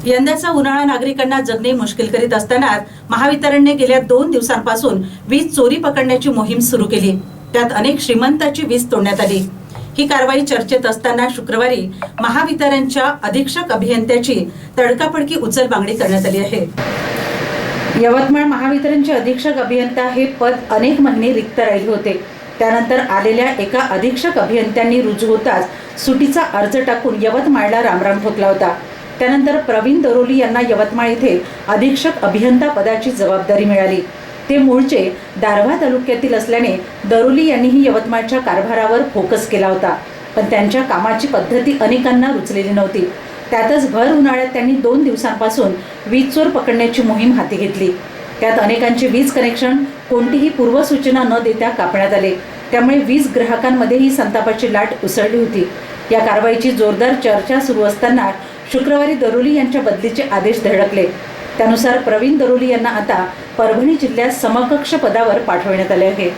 यंदाचा उन्हाळा नागरिकांना जगणे मुश्किल करीत असताना महावितरणने गेल्या 2 दिवसांपासून वीज चोरी पकडण्याची मोहीम सुरू केली। त्यात अनेक श्रीमंतांची वीज तोडण्यात आली। ही कारवाई चर्चेत असताना शुक्रवारी महावितरणच्या अधीक्षक अभियंत्याची तडकाफडकी उचलबांगडी करण्यात आली आहे। यवतमाळ महावितरणचे अधीक्षक अभियंता हे पद अनेक महिने रिक्त राहिले होते। त्यानंतर आलेल्या एका अधीक्षक अभियंत्यांनी रुजू होताच सुटीचा अर्ज टाकून यवतमाळला रामराम ठोकला होता। त्यानंतर प्रवीण दरोली यांना यवतमाळ येथे अधीक्षक अभियंता पदाची जबाबदारी मिळाली। ते मूळचे दारव्हा तालुक्यातील असल्याने दरोली यांनीही यवतमाळच्या कारभारावर फोकस केला होता, पण त्यांच्या कामाची पद्धती अनेकांना रुचलेली नव्हती। त्यातच भर उन्हाळ्यात त्यांनी 2 दिवसांपासून वीज चोर पकडण्याची मोहीम हाती घेतली। त्यात अनेकांचे वीज कनेक्शन कोणतीही पूर्वसूचना न देता कापण्यात आले। त्यामुळे वीज ग्राहकांमध्येही संतापाची लाट उसळली होती। या कारवाईची जोरदार चर्चा सुरू असताना शुक्रवारी दरोली यांच्या बदलीचे आदेश धडकले। त्यानुसार प्रवीण दरोली यांना आता परभणी जिल्ह्यात समकक्ष पदावर पाठवण्यात आले आहे।